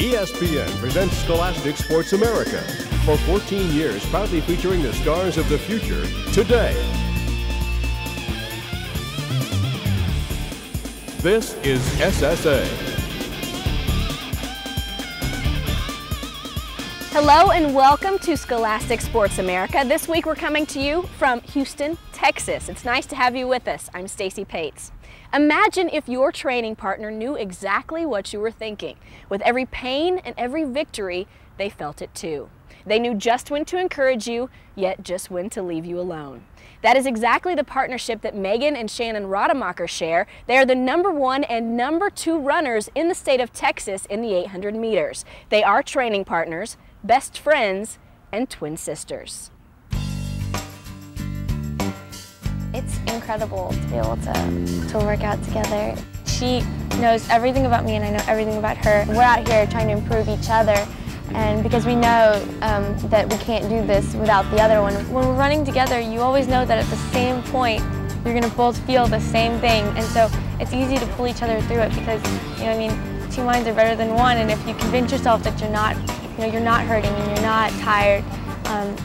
ESPN presents Scholastic Sports America. For 14 years, proudly featuring the stars of the future today. This is SSA. Hello and welcome to Scholastic Sports America. This week we're coming to you from Houston, Texas. It's nice to have you with us. I'm Stacy Paetz. Imagine if your training partner knew exactly what you were thinking. With every pain and every victory, they felt it too. They knew just when to encourage you, yet just when to leave you alone. That is exactly the partnership that Megan and Shannon Radermacher share. They are the #1 and #2 runners in the state of Texas in the 800 meters. They are training partners, best friends, and twin sisters. It's incredible to be able to work out together. She knows everything about me and I know everything about her. We're out here trying to improve each other, and because we know that we can't do this without the other one. When we're running together, you always know that at the same point you're going to both feel the same thing, and so it's easy to pull each other through it because, you know, I mean, two minds are better than one, and if you convince yourself that you're not hurting and you're not tired,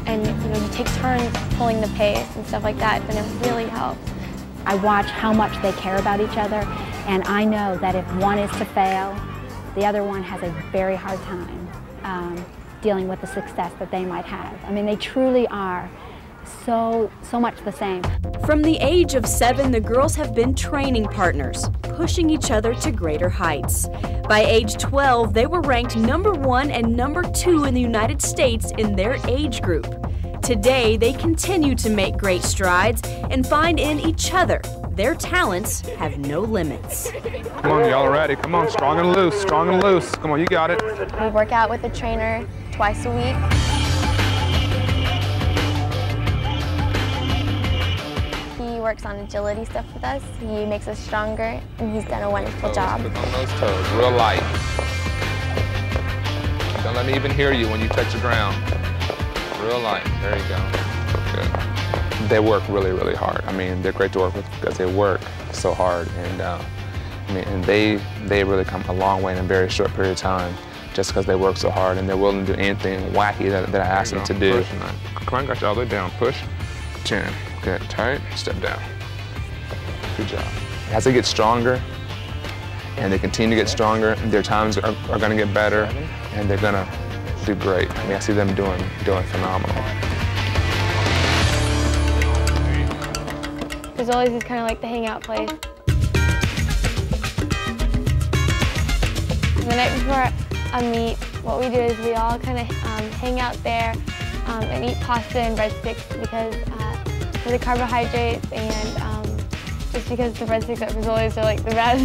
and you take turns pulling the pace and stuff like that, then it really helps. I watch how much they care about each other, and I know that if one is to fail, the other one has a very hard time dealing with the success that they might have. I mean, they truly are so much the same. From the age of 7, the girls have been training partners, pushing each other to greater heights. By age 12, they were ranked #1 and #2 in the United States in their age group. Today, they continue to make great strides and find in each other their talents have no limits. Come on, y'all ready? Come on, strong and loose, strong and loose. Come on, you got it. We work out with a trainer twice a week. He works on agility stuff with us. He makes us stronger, and he's done a wonderful job. Look on those toes, real light. Don't let me even hear you when you touch the ground. Real light, there you go. Good. They work really, really hard. I mean, they're great to work with because they work so hard, and and they really come a long way in a very short period of time just because they work so hard and they're willing to do anything wacky that I ask them to do. Come on, got you all the way down. Push, chin. Good, tight, step down. Good job. As they get stronger and they continue to get stronger, their times are going to get better and they're going to do great. I mean, I see them doing phenomenal. Fazoli's is kind of like the hangout place. The night before a meet, what we do is we all kind of hang out there and eat pasta and breadsticks because for the carbohydrates and just because the breadsticks at Fazoli's are like the best.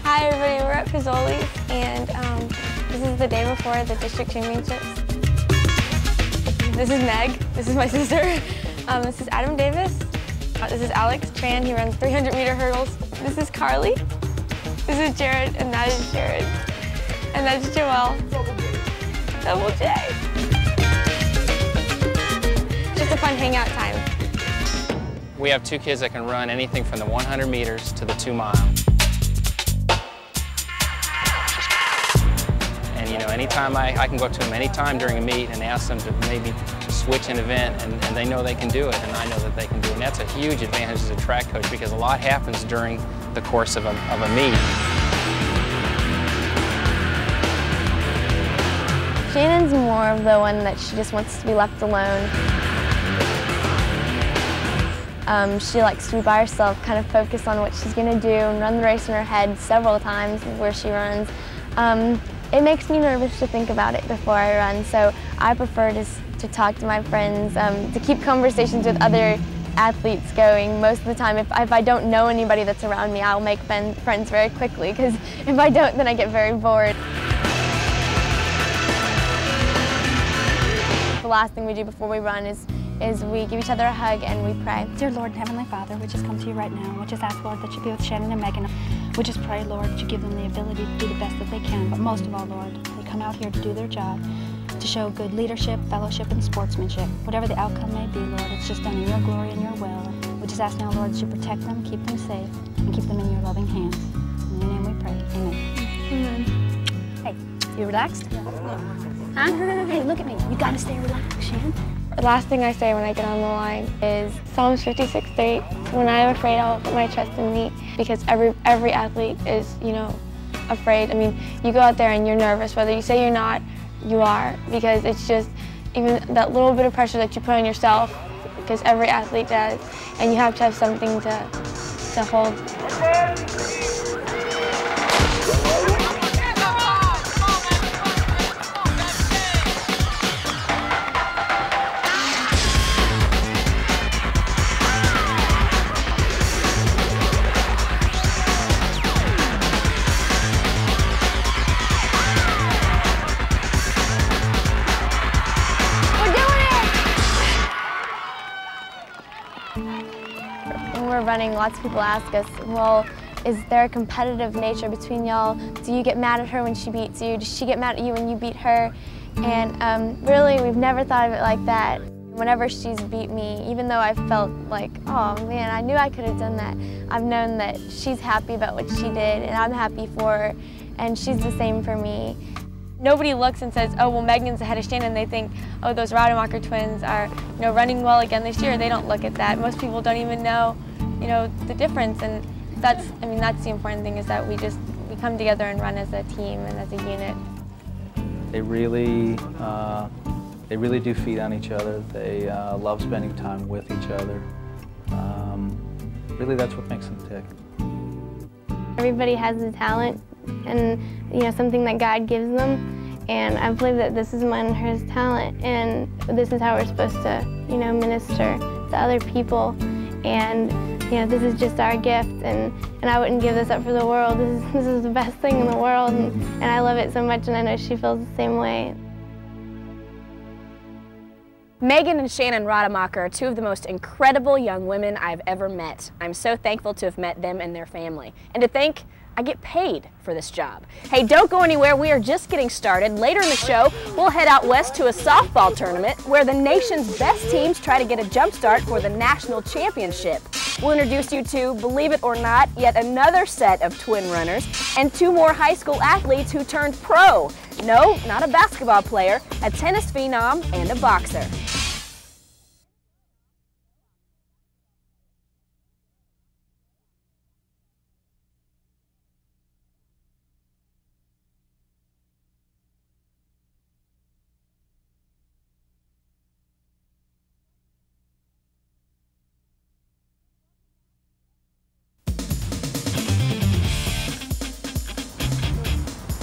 Hi everybody, we're at Fazoli's and this is the day before the district championships. This is Meg, this is my sister. This is Adam Davis. This is Alex Tran, he runs 300-meter hurdles. This is Carly. This is Jared, and that is Jared. And that's Joelle. Double J. Just a fun hangout time. We have 2 kids that can run anything from the 100 meters to the 2 mile. And anytime I can go up to them anytime during a meet and ask them to maybe switch an event, and they know they can do it, and I know that they can do it. And that's a huge advantage as a track coach because a lot happens during the course of a meet. Shannon's more of the one that she just wants to be left alone. She likes to be by herself, kind of focus on what she's going to do and run the race in her head several times where she runs. It makes me nervous to think about it before I run, so I prefer to talk to my friends, to keep conversations with other athletes going. Most of the time, if I don't know anybody that's around me, I'll make friends very quickly, because if I don't, then I get very bored. The last thing we do before we run is we give each other a hug and we pray. Dear Lord and Heavenly Father, we just come to you right now. We just ask, Lord, that you be with Shannon and Megan. We just pray, Lord, that you give them the ability to do the best that they can, but most of all, Lord, they come out here to do their job, to show good leadership, fellowship, and sportsmanship. Whatever the outcome may be, Lord, it's just done in your glory and your will. We just ask now, Lord, that you protect them, keep them safe, and keep them in your loving hands. In your name we pray, amen. relaxed? Huh? Hey, look at me. You gotta stay relaxed, Shannon. The last thing I say when I get on the line is Psalms 56:8. When I am afraid, I will put my trust in thee, because every athlete is, you know, afraid. I mean, you go out there and you're nervous, whether you say you're not, you are, because it's just even that little bit of pressure that you put on yourself, because every athlete does, and you have to have something to hold. Running, lots of people ask us, well, is there a competitive nature between y'all? Do you get mad at her when she beats you? Does she get mad at you when you beat her? And really, we've never thought of it like that. Whenever she's beat me, even though I felt like, oh man, I knew I could have done that, I've known that she's happy about what she did, and I'm happy for her, and she's the same for me. Nobody looks and says, oh, well, Megan's ahead of Shannon. They think, oh, those Radermacher twins are, you know, running well again this year. They don't look at that. Most people don't even know, you know, the difference, and that's the important thing, is that we come together and run as a team and as a unit. They really do feed on each other. They love spending time with each other. Really, that's what makes them tick. Everybody has a talent, and you know, something that God gives them, and I believe that this is mine and hers talent, and this is how we're supposed to, you know, minister to other people. And you know, this is just our gift, and I wouldn't give this up for the world. This is the best thing in the world, and I love it so much, and I know she feels the same way. Megan and Shannon Radermacher are two of the most incredible young women I've ever met. I'm so thankful to have met them and their family, and to think I get paid for this job. Hey, don't go anywhere. We are just getting started. Later in the show, we'll head out west to a softball tournament where the nation's best teams try to get a jump start for the national championship. We'll introduce you to, believe it or not, yet another set of twin runners and two more high school athletes who turned pro. No, not a basketball player, a tennis phenom and a boxer.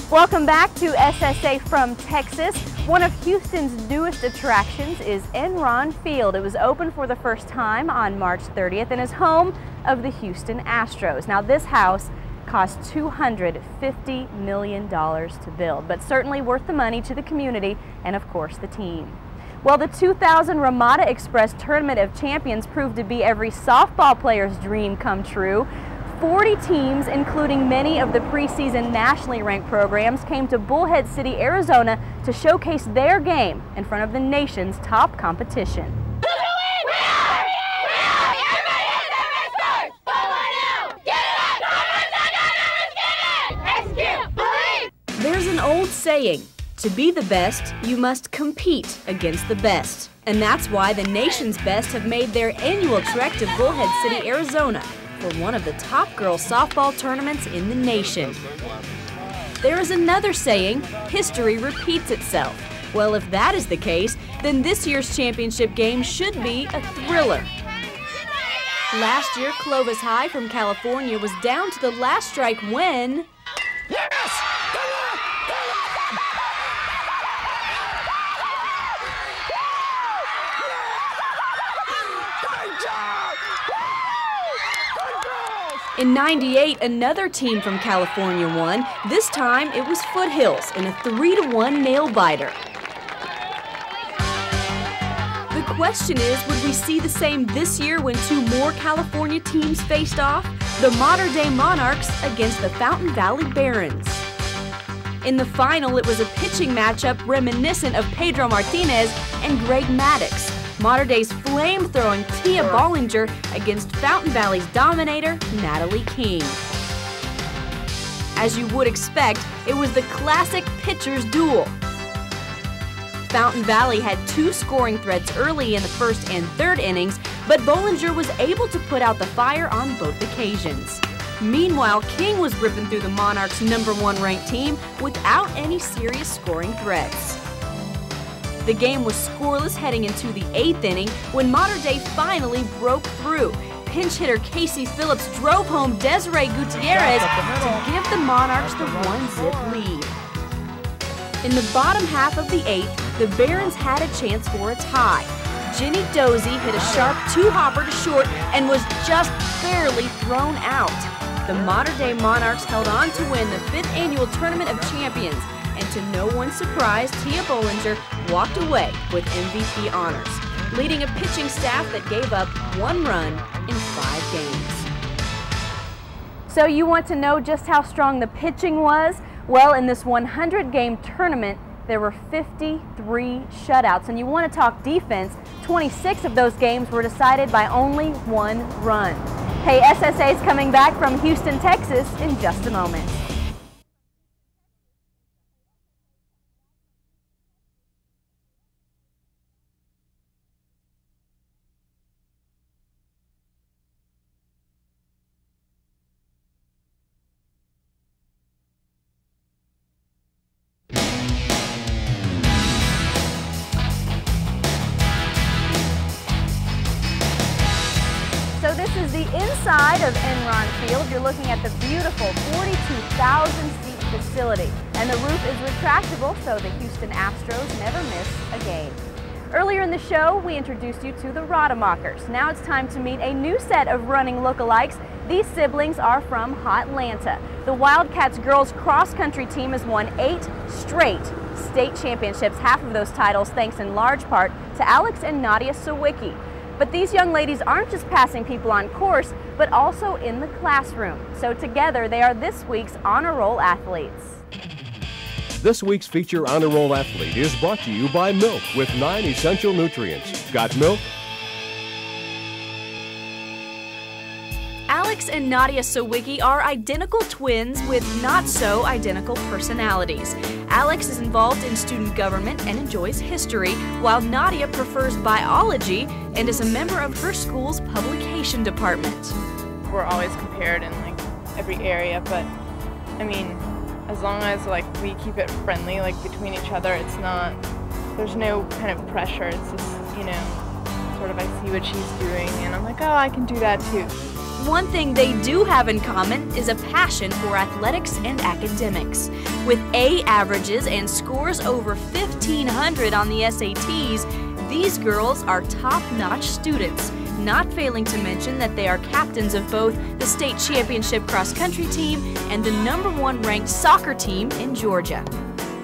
Welcome back to SSA from Texas. One of Houston's newest attractions is Enron Field. It was opened for the first time on March 30th and is home of the Houston Astros. Now, this house cost $250 million to build, but certainly worth the money to the community and, of course, the team. Well, the 2000 Ramada Express Tournament of Champions proved to be every softball player's dream come true. 40 teams, including many of the preseason nationally ranked programs, came to Bullhead City, Arizona to showcase their game in front of the nation's top competition. There's an old saying, to be the best, you must compete against the best. And that's why the nation's best have made their annual trek to Bullhead City, Arizona, for one of the top girls softball tournaments in the nation. There is another saying, history repeats itself. Well, if that is the case, then this year's championship game should be a thriller. Last year, Clovis High from California was down to the last strike when... Yes! In '98, another team from California won. This time, it was Foothills in a 3-1 nail-biter. The question is, would we see the same this year when two more California teams faced off? The modern-day Monarchs against the Fountain Valley Barons. In the final, it was a pitching matchup reminiscent of Pedro Martinez and Greg Maddox. Mater Dei's flame-throwing Tia Bollinger against Fountain Valley's dominator, Natalie King. As you would expect, it was the classic pitcher's duel. Fountain Valley had 2 scoring threats early in the first and third innings, but Bollinger was able to put out the fire on both occasions. Meanwhile, King was ripping through the Monarchs' #1 ranked team without any serious scoring threats. The game was scoreless heading into the 8th inning when Mater Dei finally broke through. Pinch hitter Casey Phillips drove home Desiree Gutierrez to give the Monarchs the 1-zip lead. In the bottom half of the 8th, the Barons had a chance for a tie. Jenny Dozie hit a sharp 2-hopper to short and was just barely thrown out. The Mater Dei Monarchs held on to win the 5th annual Tournament of Champions, and to no one's surprise, Tia Bollinger walked away with MVP honors, leading a pitching staff that gave up 1 run in 5 games. So you want to know just how strong the pitching was? Well, in this 100-game tournament, there were 53 shutouts. And you want to talk defense, 26 of those games were decided by only 1 run. Hey, SSA is coming back from Houston, Texas in just a moment. So this is the inside of Enron Field. You're looking at the beautiful 42,000-seat facility. And the roof is retractable, so the Houston Astros never miss a game. Earlier in the show, we introduced you to the Radermachers. Now it's time to meet a new set of running lookalikes. These siblings are from Hotlanta. The Wildcats girls cross-country team has won 8 straight state championships, half of those titles thanks in large part to Alex and Nadia Sawicki. But these young ladies aren't just passing people on course, but also in the classroom. So together, they are this week's Honor Roll athletes. This week's feature Honor Roll athlete is brought to you by milk with 9 essential nutrients. Got milk? Alex and Nadia Sawicki are identical twins with not-so-identical personalities. Alex is involved in student government and enjoys history, while Nadia prefers biology and is a member of her school's publication department. We're always compared in like every area, but I mean, as long as like we keep it friendly like between each other, it's not, there's no kind of pressure. It's just, you know, sort of I see what she's doing and I'm like, oh, I can do that too. One thing they do have in common is a passion for athletics and academics. With A averages and scores over 1,500 on the SATs, these girls are top-notch students, not failing to mention that they are captains of both the state championship cross-country team and the #1 ranked soccer team in Georgia.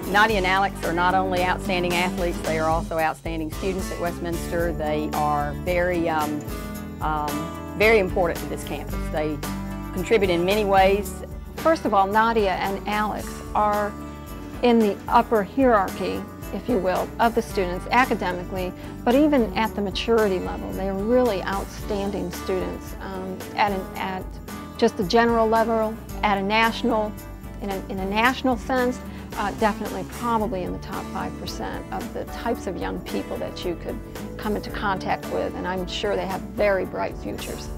Nadia and Alex are not only outstanding athletes, they are also outstanding students at Westminster. They are very important to this campus. They contribute in many ways. First of all, Nadia and Alex are in the upper hierarchy, if you will, of the students academically, but even at the maturity level. They are really outstanding students at just the general level, at a national, in a national sense, definitely probably in the top 5% of the types of young people that you could come into contact with, and I'm sure they have very bright futures.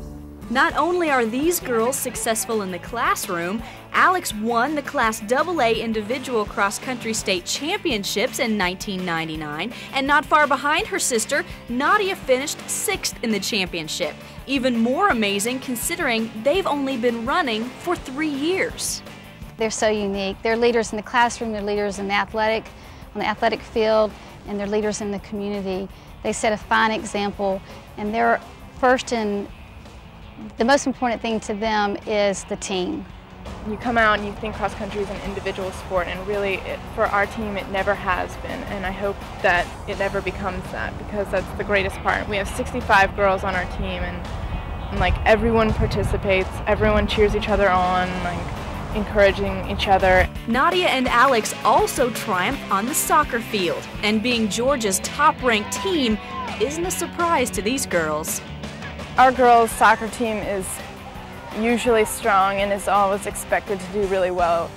Not only are these girls successful in the classroom, Alex won the Class AA Individual Cross-Country State Championships in 1999, and not far behind her sister, Nadia finished 6th in the championship. Even more amazing considering they've only been running for 3 years. They're so unique. They're leaders in the classroom, they're leaders in the athletic field, and they're leaders in the community. They set a fine example, and they're first in, the most important thing to them is the team. You come out and you think cross country is an individual sport, and really for our team it never has been, and I hope that it never becomes that, because that's the greatest part. We have 65 girls on our team, and like everyone participates, everyone cheers each other on, like encouraging each other. Nadia and Alex also triumphed on the soccer field, and being Georgia's top-ranked team isn't a surprise to these girls. Our girls' soccer team usually strong and is always expected to do really well.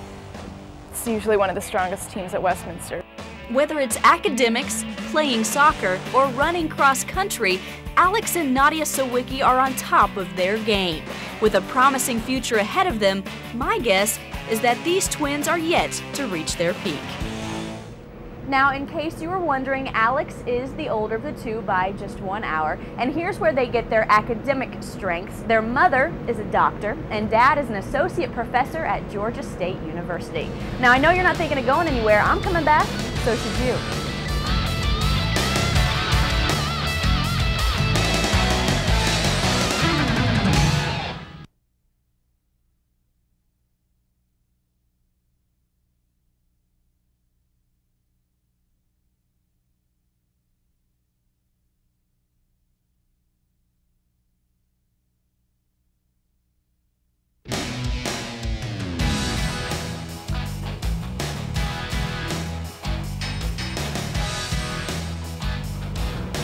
It's usually one of the strongest teams at Westminster. Whether it's academics, playing soccer, or running cross country, Alex and Nadia Sawicki are on top of their game. With a promising future ahead of them, my guess is that these twins are yet to reach their peak. Now, in case you were wondering, Alex is the older of the two by just 1 hour, and here's where they get their academic strengths. Their mother is a doctor, and dad is an associate professor at Georgia State University. Now, I know you're not thinking of going anywhere. I'm coming back, so should you.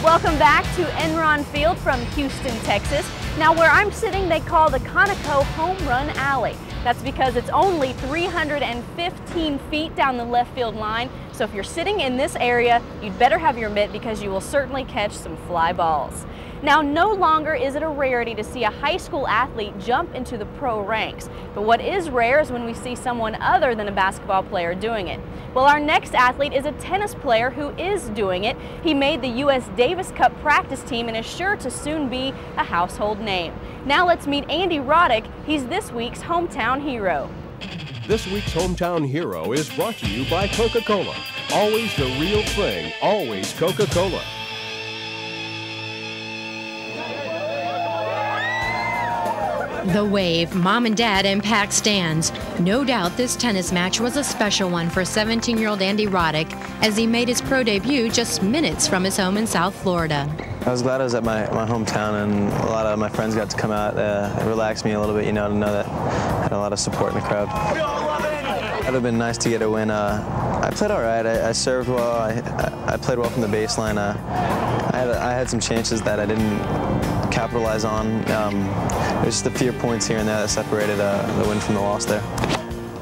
Welcome back to Enron Field from Houston, Texas. Now, where I'm sitting, they call the Conoco Home Run Alley. That's because it's only 315 feet down the left field line. So if you're sitting in this area, you'd better have your mitt because you will certainly catch some fly balls. Now, no longer is it a rarity to see a high school athlete jump into the pro ranks, but what is rare is when we see someone other than a basketball player doing it. Well, our next athlete is a tennis player who is doing it. He made the U.S. Davis Cup practice team and is sure to soon be a household name. Now let's meet Andy Roddick. He's this week's hometown hero. This week's hometown hero is brought to you by Coca-Cola. Always the real thing, always Coca-Cola. The wave, mom and dad impact stands. No doubt this tennis match was a special one for 17-year-old Andy Roddick as he made his pro debut just minutes from his home in South Florida. I was glad I was at my hometown, and a lot of my friends got to come out. It relaxed me a little bit, you know, to know that I had a lot of support in the crowd. It would have been nice to get a win. I played all right. I served well. I played well from the baseline. I had some chances that I didn't capitalize on. There's just a few points here and there that separated the win from the loss there.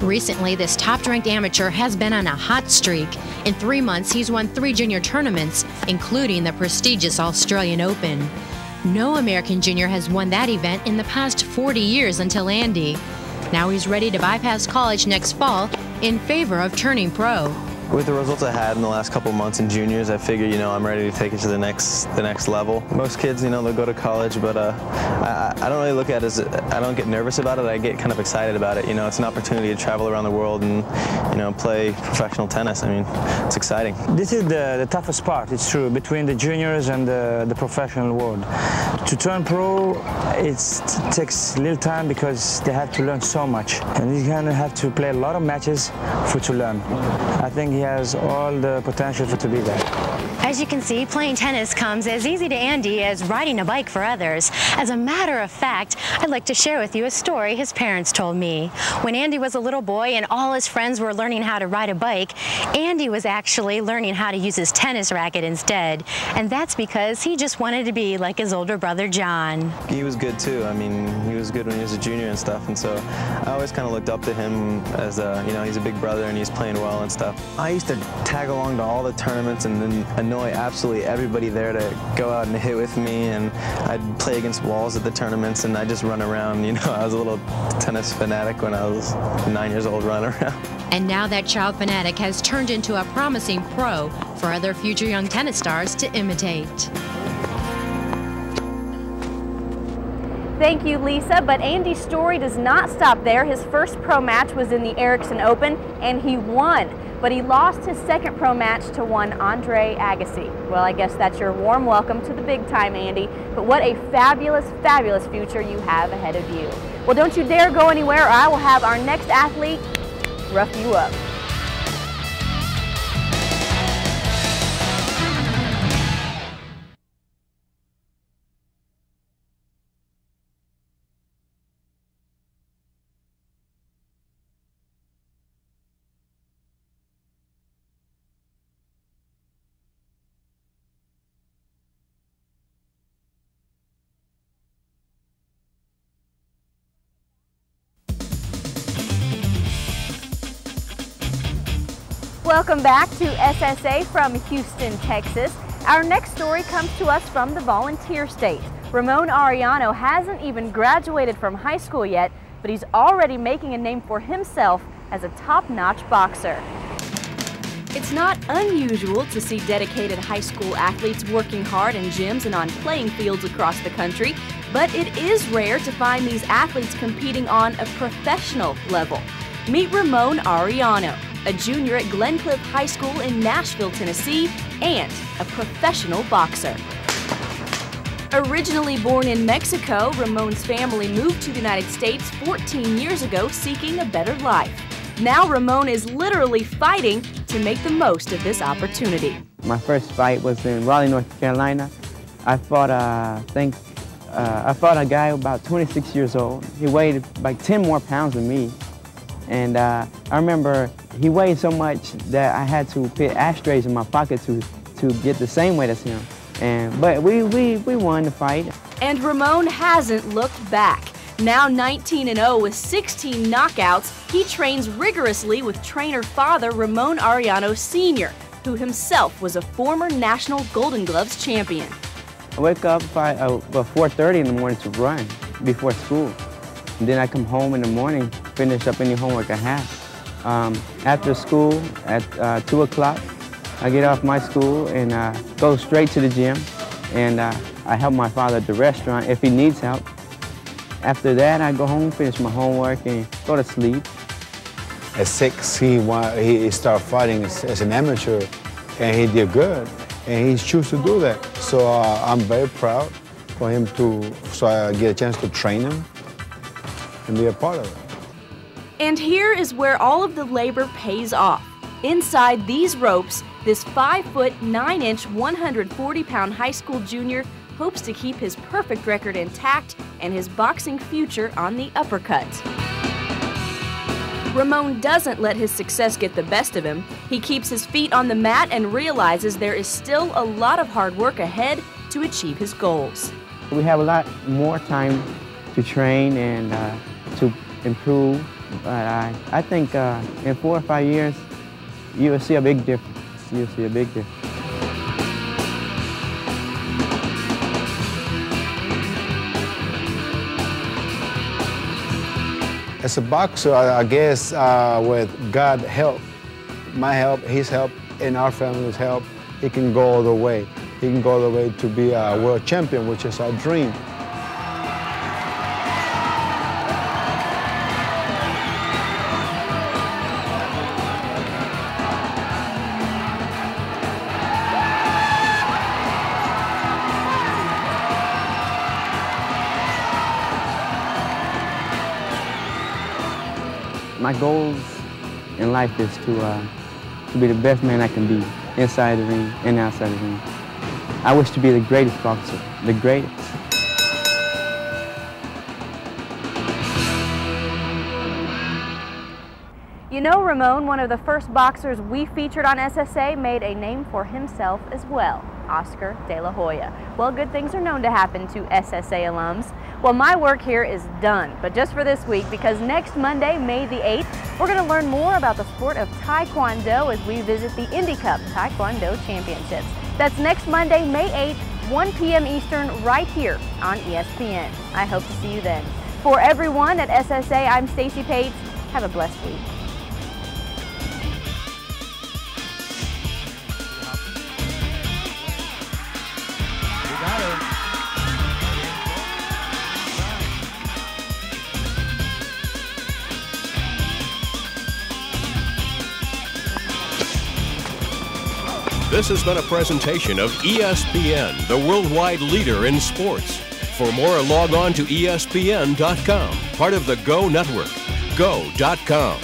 Recently, this top-ranked amateur has been on a hot streak. In 3 months, he's won 3 junior tournaments, including the prestigious Australian Open. No American junior has won that event in the past 40 years until Andy. Now he's ready to bypass college next fall in favor of turning pro. With the results I had in the last couple months in juniors, I figure, you know, I'm ready to take it to the next level. Most kids, you know, they'll go to college, but I don't really look at it as, I don't get nervous about it. I get kind of excited about it. You know, it's an opportunity to travel around the world and, you know, play professional tennis. I mean, it's exciting. This is the toughest part, it's true, between the juniors and the professional world. To turn pro, it takes a little time because they have to learn so much. And you're going to have to play a lot of matches to learn. I think he has all the potential to be there. As you can see, playing tennis comes as easy to Andy as riding a bike for others. As a matter of fact, I'd like to share with you a story his parents told me. When Andy was a little boy and all his friends were learning how to ride a bike, Andy was actually learning how to use his tennis racket instead. And that's because he just wanted to be like his older brother, John. He was good too. I mean, he was good when he was a junior and stuff, and so I always kind of looked up to him as, you know, he's a big brother and he's playing well and stuff. I used to tag along to all the tournaments and then annoy absolutely everybody there to go out and hit with me, and I'd play against walls at the tournaments and I'd just run around. You know, I was a little tennis fanatic when I was 9 years old, running around. And now that child fanatic has turned into a promising pro for other future young tennis stars to imitate. Thank you, Lisa, but Andy's story does not stop there. His first pro match was in the Ericsson Open, and he won. But he lost his second pro match to one Andre Agassi. Well, I guess that's your warm welcome to the big time, Andy. But what a fabulous, fabulous future you have ahead of you. Well, don't you dare go anywhere or I will have our next athlete rough you up. Welcome back to SSA from Houston, Texas. Our next story comes to us from the volunteer state. Ramon Arellano hasn't even graduated from high school yet, but he's already making a name for himself as a top-notch boxer. It's not unusual to see dedicated high school athletes working hard in gyms and on playing fields across the country, but it is rare to find these athletes competing on a professional level. Meet Ramon Arellano, a junior at Glencliff High School in Nashville, Tennessee, and a professional boxer. Originally born in Mexico, Ramon's family moved to the United States 14 years ago seeking a better life. Now Ramon is literally fighting to make the most of this opportunity. My first fight was in Raleigh, North Carolina. I fought a guy about 26 years old. He weighed like 10 more pounds than me. And I remember he weighed so much that I had to put ashtrays in my pocket to get the same weight as him. But we won the fight. And Ramon hasn't looked back. Now 19-0 with 16 knockouts, he trains rigorously with trainer father Ramon Arellano Sr., who himself was a former national Golden Gloves champion. I wake up by 4:30 in the morning to run before school. And then I come home in the morning, finish up any homework I have. After school at 2 o'clock, I get off my school and go straight to the gym. And I help my father at the restaurant if he needs help. After that, I go home, finish my homework, and go to sleep. At 6, he started fighting as an amateur, and he did good, and he chose to do that. So I'm very proud for him so I get a chance to train him and be a part of it. And here is where all of the labor pays off. Inside these ropes, this 5'9", 140-pound high school junior hopes to keep his perfect record intact and his boxing future on the uppercut. Ramon doesn't let his success get the best of him. He keeps his feet on the mat and realizes there is still a lot of hard work ahead to achieve his goals. We have a lot more time to train and to improve, but I think in 4 or 5 years, you will see a big difference. You'll see a big difference. As a boxer, I guess with God's help, my help, his help, and our family's help, he can go all the way. He can go all the way to be a world champion, which is our dream. My goals in life is to be the best man I can be inside the ring and outside the ring. I wish to be the greatest boxer, the greatest. You know, Ramon, one of the first boxers we featured on SSA, made a name for himself as well, Oscar De La Hoya. Well, good things are known to happen to SSA alums. Well, my work here is done, but just for this week, because next Monday, May the 8th, we're going to learn more about the sport of Taekwondo as we visit the Indy Cup Taekwondo Championships. That's next Monday, May 8th, 1 p.m. Eastern, right here on ESPN. I hope to see you then. For everyone at SSA, I'm Stacy Paetz. Have a blessed week. This has been a presentation of ESPN, the worldwide leader in sports. For more, log on to ESPN.com, part of the Go Network. Go.com.